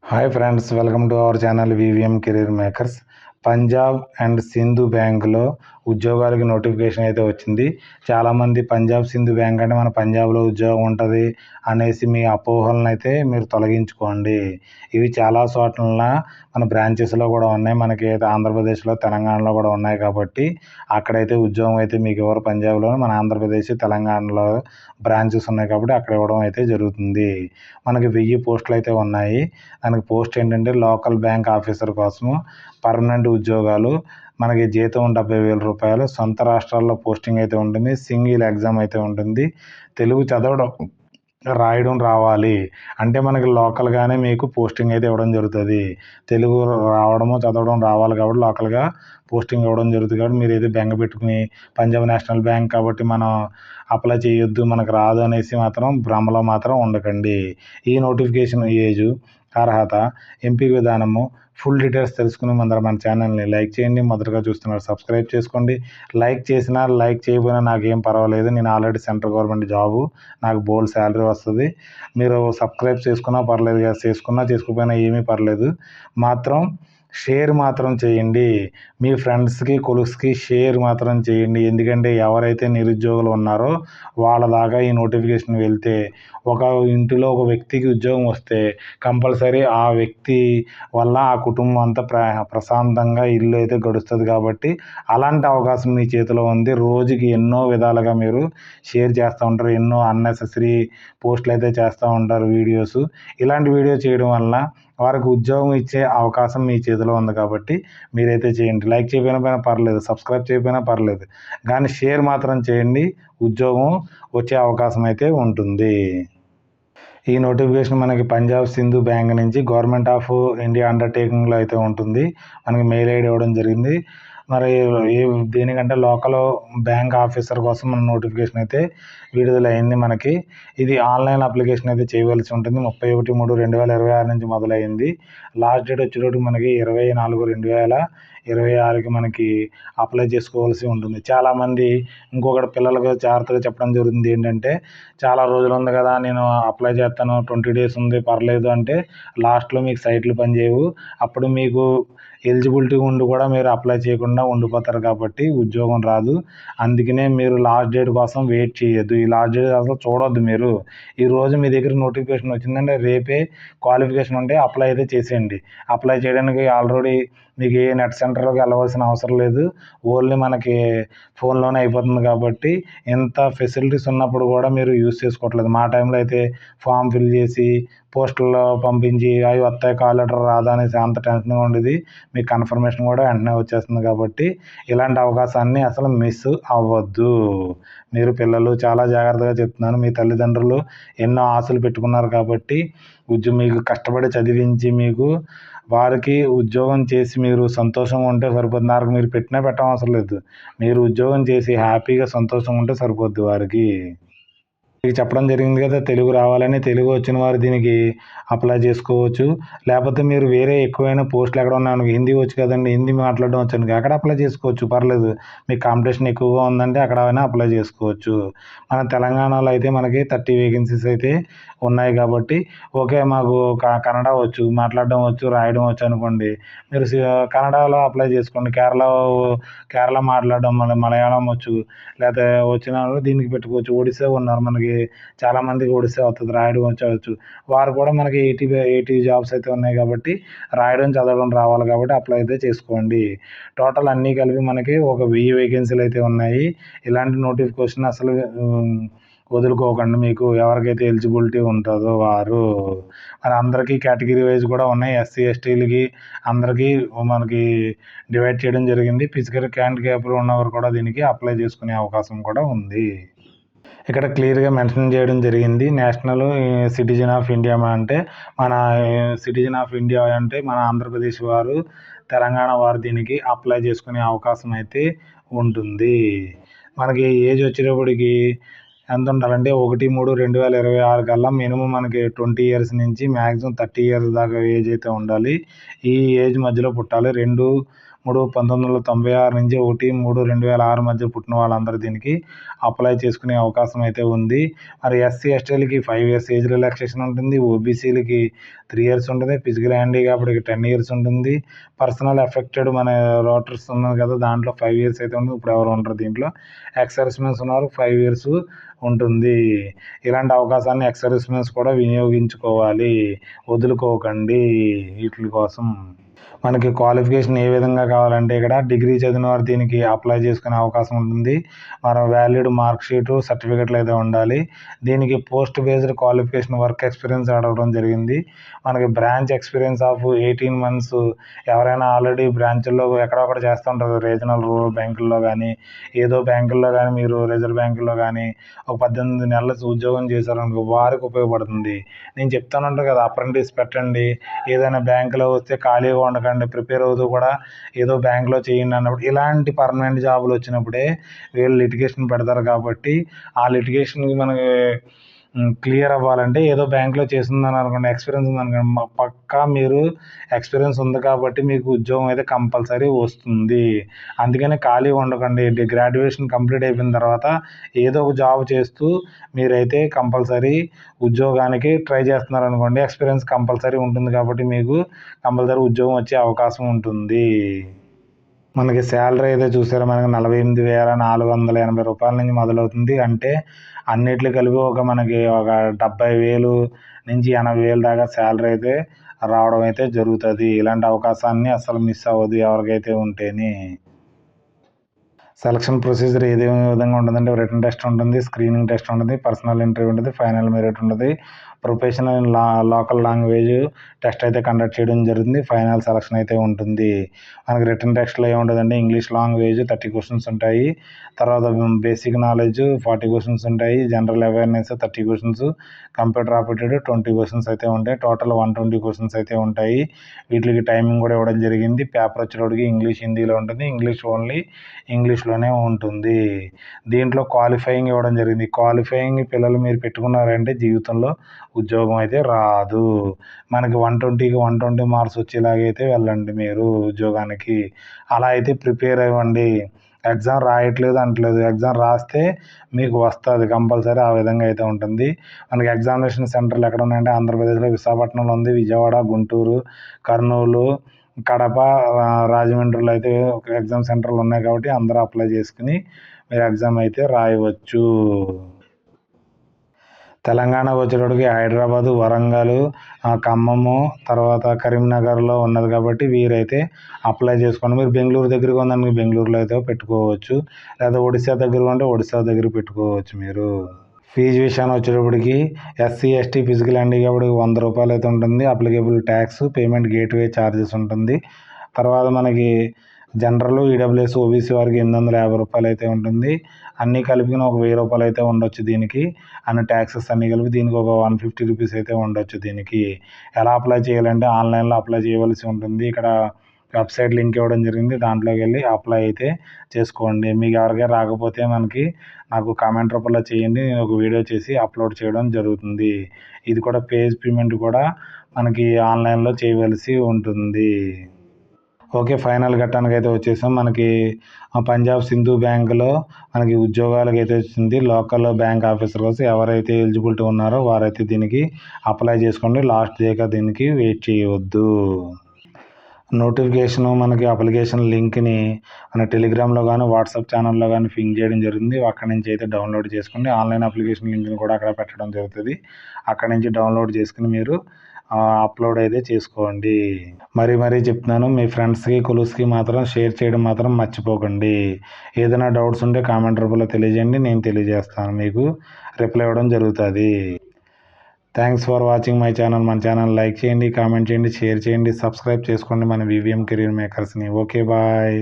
Hi friends, welcome to our channel VVM career makers. Punjab and Sindhu బ్యాంకులో ఉద్యోగాలకి notification అయితే వచ్చింది. చాలామంది పంజాబ్ సింధు బ్యాంక్ అంటే మన పంజాబ్లో ఉద్యోగం ఉంటుంది అనేసి మీ అపోహలను అయితే మీరు తొలగించుకోండి. ఇవి చాలా చోట్ల మన బ్రాంచెస్లో కూడా ఉన్నాయి. మనకి ఆంధ్రప్రదేశ్లో, తెలంగాణలో కూడా ఉన్నాయి. కాబట్టి అక్కడైతే ఉద్యోగం అయితే మీకు ఎవరు పంజాబ్లో, మన ఆంధ్రప్రదేశ్, తెలంగాణలో బ్రాంచెస్ ఉన్నాయి కాబట్టి అక్కడ ఇవ్వడం అయితే జరుగుతుంది. మనకి 1000 పోస్టులు అయితే ఉన్నాయి. దానికి పోస్ట్ ఏంటంటే లోకల్ బ్యాంక్ ఆఫీసర్ కోసము పర్మనెంట్ ఉద్యోగాలు. మనకి జీతం 70,000 రూపాయలు. సొంత రాష్ట్రాల్లో పోస్టింగ్ అయితే ఉంటుంది. సింగిల్ ఎగ్జామ్ అయితే ఉంటుంది. తెలుగు చదవడం రాయడం రావాలి. అంటే మనకి లోకల్గానే మీకు పోస్టింగ్ అయితే ఇవ్వడం జరుగుతుంది. తెలుగు రావడము చదవడం రావాలి కాబట్టి లోకల్గా పోస్టింగ్ ఇవ్వడం జరుగుతుంది. కాబట్టి మీరు ఏదో బెంగ పెట్టుకుని పంజాబ్ నేషనల్ బ్యాంక్ కాబట్టి మనం అప్లై చేయొద్దు, మనకు రాదు అనేసి మాత్రం భ్రమలో మాత్రం ఉండకండి. ఈ నోటిఫికేషన్ ఏజు, అర్హత, ఎంపిక విధానము, ఫుల్ డీటెయిల్స్ తెలుసుకునే ముందర మన ఛానల్ని లైక్ చేయండి. మొదటగా చూస్తున్నారు సబ్స్క్రైబ్ చేసుకోండి. లైక్ చేసినా లైక్ చేయకపోయినా నాకేం పర్వాలేదు. నేను ఆల్రెడీ సెంట్రల్ గవర్నమెంట్ జాబు, నాకు బోల్డ్ శాలరీ వస్తుంది. మీరు సబ్స్క్రైబ్ చేసుకున్నా పర్లేదు, చేసుకున్నా చేసుకోకపోయినా ఏమీ పర్లేదు. మాత్రం షేర్ మాత్రం చేయండి. మీ ఫ్రెండ్స్కి, కొలీగ్స్కి షేర్ మాత్రం చేయండి. ఎందుకంటే ఎవరైతే నిరుద్యోగులు ఉన్నారో వాళ్ళ దాకా ఈ నోటిఫికేషన్ వెళ్తే, ఒక ఇంటిలో ఒక వ్యక్తికి ఉద్యోగం వస్తే కంపల్సరీ ఆ వ్యక్తి వల్ల ఆ కుటుంబం అంతా ప్రశాంతంగా ఇల్లు అయితే గడుస్తుంది. కాబట్టి అలాంటి అవకాశం మీ చేతిలో ఉంది. రోజుకి ఎన్నో విధాలుగా మీరు షేర్ చేస్తూ ఉంటారు. ఎన్నో అన్నెసెసరీ పోస్టులు అయితే చేస్తూ ఉంటారు, వీడియోస్. ఇలాంటి వీడియో చేయడం వల్ల వారికి ఉద్యోగం ఇచ్చే అవకాశం మీ చేతిలో ఉంది. కాబట్టి మీరైతే చేయండి. లైక్ చేయకపోయినా పర్లేదు, సబ్స్క్రైబ్ చేయకపోయినా పర్లేదు, కానీ షేర్ మాత్రం చేయండి. ఉద్యోగం వచ్చే అవకాశం అయితే ఉంటుంది. ఈ నోటిఫికేషన్ మనకి పంజాబ్ సింధు బ్యాంక్ నుంచి గవర్నమెంట్ ఆఫ్ ఇండియా అండర్టేకింగ్లో అయితే ఉంటుంది. మనకి మెయిల్ ఐడి ఇవ్వడం జరిగింది. మరి దేనికంటే లోకల్ బ్యాంక్ ఆఫీసర్ కోసం మన నోటిఫికేషన్ అయితే విడుదలైంది. మనకి ఇది ఆన్లైన్ అప్లికేషన్ అయితే చేయవలసి ఉంటుంది. 31/3/2026 నుంచి మొదలైంది. లాస్ట్ డేట్ వచ్చేటప్పుడు మనకి 24/2/2026కి మనకి అప్లై చేసుకోవాల్సి ఉంటుంది. చాలామంది ఇంకొకటి పిల్లలకు జాగ్రత్తగా చెప్పడం జరుగుతుంది. ఏంటంటే చాలా రోజులు ఉంది కదా, నేను అప్లై చేస్తాను, 20 డేస్ ఉంది పర్లేదు అంటే లాస్ట్లో మీకు సైట్లు పనిచేయవు. అప్పుడు మీకు ఎలిజిబిలిటీ ఉండి కూడా మీరు అప్లై చేయకుండా ఉండిపోతారు. కాబట్టి ఉద్యోగం రాదు. అందుకనే మీరు లాస్ట్ డేట్ కోసం వెయిట్ చేయొద్దు. ఈ లాస్ట్ డేట్ అసలు చూడొద్దు. మీరు ఈరోజు మీ దగ్గర నోటిఫికేషన్ వచ్చిందంటే రేపే క్వాలిఫికేషన్ ఉంటే అప్లై అయితే చేసేయండి. అప్లై చేయడానికి ఆల్రెడీ మీకు ఏ నెట్ సెంటర్లోకి వెళ్ళవలసిన అవసరం లేదు. ఓన్లీ మనకి ఫోన్లోనే అయిపోతుంది. కాబట్టి ఎంత ఫెసిలిటీస్ ఉన్నప్పుడు కూడా మీరు యూజ్ చేసుకోవట్లేదు. మా టైంలో అయితే ఫామ్ ఫిల్ చేసి పోస్టుల్లో పంపించి అవి వస్తాయి, కాల్ లెటర్ రాదా అనేసి అంత టెన్షన్గా ఉండేది. మీకు కన్ఫర్మేషన్ కూడా వెంటనే వచ్చేస్తుంది. కాబట్టి ఇలాంటి అవకాశాన్ని అసలు మిస్ అవ్వద్దు. మీరు పిల్లలు చాలా జాగ్రత్తగా చెప్తున్నాను. మీ తల్లిదండ్రులు ఎన్నో ఆశలు పెట్టుకున్నారు కాబట్టి మీకు కష్టపడి చదివించి మీకు వారికి ఉద్యోగం చేసి మీరు సంతోషంగా ఉంటే సరిపోతుంది. నాకు మీరు పెట్టినా పెట్టవసరం లేదు. మీరు ఉద్యోగం చేసి హ్యాపీగా సంతోషంగా ఉంటే సరిపోద్ది వారికి. మీకు చెప్పడం జరిగింది కదా, తెలుగు రావాలని. తెలుగు వచ్చిన వారు దీనికి అప్లై చేసుకోవచ్చు. లేకపోతే మీరు వేరే ఎక్కువైన పోస్టులు ఎక్కడ ఉన్నాను, హిందీ వచ్చు కదండి, హిందీ మాట్లాడడం వచ్చాను, అక్కడ అప్లై చేసుకోవచ్చు, పర్లేదు. మీకు కాంపిటీషన్ ఎక్కువగా ఉందంటే అక్కడ అయినా అప్లై చేసుకోవచ్చు. మన తెలంగాణలో అయితే మనకి 30 వేకెన్సీస్ అయితే ఉన్నాయి. కాబట్టి ఓకే, మాకు కన్నడ వచ్చు, మాట్లాడడం వచ్చు, రాయడం వచ్చు అనుకోండి, మీరు కన్నడలో అప్లై చేసుకోండి. కేరళ మాట్లాడడం, మలయాళం వచ్చు, లేకపోతే వచ్చిన దీనికి పెట్టుకోవచ్చు. ఒడిస్సా ఉన్నారు మనకి, చాలామందికి ఒడిస్సా వస్తుంది, రాయడం వచ్చవచ్చు. వారు కూడా మనకి 80 జాబ్స్ అయితే ఉన్నాయి. కాబట్టి రాయడం చదవడం రావాలి కాబట్టి అప్లై అయితే చేసుకోండి. టోటల్ అన్నీ కలిపి మనకి ఒక 1000 వేకెన్సీలు అయితే ఉన్నాయి. ఇలాంటి నోటిఫికేషన్ అసలు వదులుకోకండి. మీకు ఎవరికైతే ఎలిజిబిలిటీ ఉంటుందో వారు. మరి అందరికీ కేటగిరీ వైజ్ కూడా ఉన్నాయి. ఎస్సీ ఎస్టీలకి అందరికీ మనకి డివైడ్ చేయడం జరిగింది. ఫిజికల్ హ్యాండిక్యాప్లు ఉన్నవారు కూడా దీనికి అప్లై చేసుకునే అవకాశం కూడా ఉంది. ఇక్కడ క్లియర్గా మెన్షన్ చేయడం జరిగింది. నేషనల్ సిటిజన్ ఆఫ్ ఇండియా అంటే మన సిటిజన్ ఆఫ్ ఇండియా అంటే మన ఆంధ్రప్రదేశ్ వారు, తెలంగాణ వారు దీనికి అప్లై చేసుకునే అవకాశం అయితే ఉంటుంది. మనకి ఏజ్ వచ్చేటప్పటికి ఎంత ఉండాలంటే 1/3/2026 కల్లా మినిమం మనకి 20 ఇయర్స్ నుంచి మ్యాక్సిమం 30 ఇయర్స్ దాకా ఏజ్ అయితే ఉండాలి. ఈ ఏజ్ మధ్యలో పుట్టాలి. 2 3/1996 నుంచి 1/3/2006 మధ్య పుట్టిన వాళ్ళందరూ దీనికి అప్లై చేసుకునే అవకాశం అయితే ఉంది. మరి ఎస్సీ ఎస్టీలకి 5 years ఏజ్ రిలాక్సేషన్ ఉంటుంది. ఓబీసీలకి 3 years ఉంటుంది. ఫిజికల్ హ్యాండిక్యాప్డ్కి 10 years ఉంటుంది. పర్సనల్ ఎఫెక్టెడ్ మన రోటర్స్ ఉన్నారు కదా, దాంట్లో 5 years అయితే ఉంటుంది. ఇప్పుడు ఎవరు ఉండరు దీంట్లో. ఎక్స్ సర్వీస్మెన్స్ ఉన్నారు, 5 years ఉంటుంది. ఇలాంటి అవకాశాన్ని ఎక్స్ సర్వీస్మెన్స్ కూడా వినియోగించుకోవాలి, వదులుకోకండి వీటి కోసం. మనకి క్వాలిఫికేషన్ ఏ విధంగా కావాలంటే ఇక్కడ డిగ్రీ చదివిన వారు దీనికి అప్లై చేసుకునే అవకాశం ఉంటుంది. మన వ్యాలిడ్ మార్క్ షీటు, సర్టిఫికెట్లు అయితే ఉండాలి. దీనికి post based qualification work experience అడగడం జరిగింది. మనకి బ్రాంచ్ ఎక్స్పీరియన్స్ ఆఫ్ 18 months ఎవరైనా ఆల్రెడీ బ్రాంచ్ల్లో ఎక్కడొక్కడ చేస్తుంటారు, రీజనల్ రూరల్ బ్యాంకుల్లో కానీ, ఏదో బ్యాంకుల్లో కానీ, మీరు రిజర్వ్ బ్యాంకుల్లో కానీ ఒక 18 నెలల ఉద్యోగం చేశారనుకో, వారికి ఉపయోగపడుతుంది. నేను చెప్తానంటాను కదా, అప్రెంటిస్ పెట్టండి, ఏదైనా బ్యాంకులో వస్తే ఖాళీగా ఉండకండి, ప్రిపేర్ అవుతూ కూడా ఏదో బ్యాంకులో చేయండి అన్నప్పుడు, ఇలాంటి పర్మనెంట్ జాబులు వచ్చినప్పుడే వీళ్ళు లిటిగేషన్ పెడతారు. కాబట్టి ఆ లిటిగేషన్కి మనకి క్లియర్ అవ్వాలంటే ఏదో బ్యాంకులో చేస్తుందని అనుకోండి, ఎక్స్పీరియన్స్ ఉందనుకోండి, పక్కా మీరు ఎక్స్పీరియన్స్ ఉంది కాబట్టి మీకు ఉద్యోగం అయితే కంపల్సరీ వస్తుంది. అందుకని ఖాళీ ఉండకండి. గ్రాడ్యుయేషన్ కంప్లీట్ అయిపోయిన తర్వాత ఏదో ఒక జాబ్ చేస్తూ మీరైతే కంపల్సరీ ఉద్యోగానికి ట్రై చేస్తున్నారు అనుకోండి, ఎక్స్పీరియన్స్ కంపల్సరీ ఉంటుంది కాబట్టి మీకు కంపల్సరీ ఉద్యోగం వచ్చే అవకాశం ఉంటుంది. మనకి శాలరీ అయితే చూసారా, మనకి 48,480 రూపాయల నుంచి మొదలవుతుంది. అంటే అన్నిట్లు కలిపి మనకి ఒక 70,000 నుంచి 80,000 దాకా శాలరీ అయితే రావడం అయితే జరుగుతుంది. ఇలాంటి అవకాశాన్ని అస్సలు మిస్ అవ్వదు ఎవరికైతే ఉంటేనే. సెలక్షన్ ప్రొసీజర్ ఏ విధంగా ఉంటుందంటే, రిటన్ టెస్ట్ ఉంటుంది, స్క్రీనింగ్ టెస్ట్ ఉంటుంది, పర్సనల్ ఇంటర్వ్యూ ఉంటుంది, ఫైనల్ మెరిట్ ఉంటుంది, ప్రొఫెషనల్ లోకల్ లాంగ్వేజ్ టెస్ట్ అయితే కండక్ట్ చేయడం జరుగుతుంది. ఫైనల్ సెలక్షన్ అయితే ఉంటుంది. మనకి రిటన్ టెస్ట్లో ఏముంటుందంటే, ఇంగ్లీష్ లాంగ్వేజ్ 30 questions ఉంటాయి. తర్వాత బేసిక్ నాలెడ్జ్ 40 questions ఉంటాయి. General awareness 30 questions, computer aptitude 20 questions అయితే ఉంటాయి. టోటల్ 120 questions అయితే ఉంటాయి. వీటికి టైమింగ్ కూడా ఇవ్వడం జరిగింది. పేపర్ వచ్చేటప్పటికి ఇంగ్లీష్, హిందీలో ఉంటుంది. ఇంగ్లీష్ ఓన్లీ ఇంగ్లీష్లోనే ఉంటుంది. దీంట్లో క్వాలిఫైయింగ్ ఇవ్వడం జరిగింది. క్వాలిఫైయింగ్ పిల్లలు మీరు పెట్టుకున్నారంటే జీవితంలో ఉద్యోగం అయితే రాదు. మనకి 120కి 120 మార్క్స్ వచ్చేలాగైతే వెళ్ళండి మీరు ఉద్యోగానికి. అలా అయితే ప్రిపేర్ అవ్వండి. ఎగ్జామ్ రాయట్లేదు అంటలేదు, ఎగ్జామ్ రాస్తే మీకు వస్తుంది కంపల్సరీ. ఆ విధంగా అయితే ఉంటుంది. మనకి ఎగ్జామినేషన్ సెంటర్లు ఎక్కడ ఉన్నాయంటే, ఆంధ్రప్రదేశ్లో విశాఖపట్నంలో ఉంది, విజయవాడ, గుంటూరు, కర్నూలు, కడప, రాజమండ్రిలో అయితే ఎగ్జామ్ సెంటర్లు ఉన్నాయి. కాబట్టి అందరూ అప్లై చేసుకుని మీరు ఎగ్జామ్ అయితే రాయవచ్చు. తెలంగాణ వచ్చేటప్పటికి హైదరాబాదు, వరంగల్, ఖమ్మము, తర్వాత కరీంనగర్లో ఉన్నది కాబట్టి వీరైతే అప్లై చేసుకోండి. మీరు బెంగళూరు దగ్గరగా ఉందని బెంగళూరులో అయితే పెట్టుకోవచ్చు, లేదా ఒడిశా దగ్గర ఉంటే ఒడిశా దగ్గర పెట్టుకోవచ్చు మీరు. ఫీజు విషయాన్ని వచ్చేటప్పటికి ఎస్సీ ఎస్టీ ఫిజికల్ హ్యాండిక్యాప్డ్కి 100 రూపాయలు అయితే ఉంటుంది. Applicable tax, payment gateway charges ఉంటుంది. తర్వాత మనకి జనరల్, ఈడబ్ల్యూఎస్, ఓబీసీ వారికి 850 రూపాయలు అయితే ఉంటుంది. అన్నీ కలిపి ఒక 1000 రూపాయలు అయితే ఉండొచ్చు దీనికి. అన్ని ట్యాక్సెస్ అన్నీ కలిపి దీనికి ఒక 150 రూపీస్ అయితే ఉండొచ్చు దీనికి. ఎలా అప్లై చేయాలంటే ఆన్లైన్లో అప్లై చేయవలసి ఉంటుంది. ఇక్కడ వెబ్సైట్ లింక్ ఇవ్వడం జరిగింది, దాంట్లోకి వెళ్ళి అప్లై అయితే చేసుకోండి. మీకు ఎవరికైనా రాకపోతే నాకు కామెంట్ రూపంలో చేయండి, నేను ఒక వీడియో చేసి అప్లోడ్ చేయడం జరుగుతుంది. ఇది కూడా పేమెంట్ కూడా మనకి ఆన్లైన్లో చేయవలసి ఉంటుంది. ఓకే, ఫైనల్ ఘట్టానికి అయితే వచ్చేసాం. మనకి పంజాబ్ సింధు బ్యాంకులో మనకి ఉద్యోగాలకు అయితే వచ్చింది. లోకల్ బ్యాంక్ ఆఫీసర్ కోసం ఎవరైతే ఎలిజిబిలిటీ ఉన్నారో వారైతే దీనికి అప్లై చేసుకోండి. లాస్ట్ డేగా దీనికి వెయిట్ చేయవద్దు. నోటిఫికేషను మనకి అప్లికేషన్ లింక్ని మన టెలిగ్రామ్లో కానీ వాట్సాప్ ఛానల్లో కానీ పింగ్ చేయడం జరుగుతుంది. అక్కడి నుంచి అయితే డౌన్లోడ్ చేసుకోండి. ఆన్లైన్ అప్లికేషన్ లింక్ని కూడా అక్కడ పెట్టడం జరుగుతుంది. అక్కడి నుంచి డౌన్లోడ్ చేసుకుని మీరు అప్లోడ్ అయితే చేసుకోండి. మరీ చెప్తున్నాను, మీ ఫ్రెండ్స్కి, కొలీగ్స్కి మాత్రం షేర్ చేయడం మాత్రం మర్చిపోకండి. ఏదైనా డౌట్స్ ఉంటే కామెంట్ రూపంలో తెలియజేయండి, నేను తెలియజేస్తాను, మీకు రిప్లై ఇవ్వడం జరుగుతుంది. Thanks for watching my channel. మన ఛానల్ లైక్ చేయండి, కామెంట్ చేయండి, షేర్ చేయండి, సబ్స్క్రైబ్ చేసుకోండి మన వివిఎం కెరీర్ మేకర్స్ని. Okay, bye.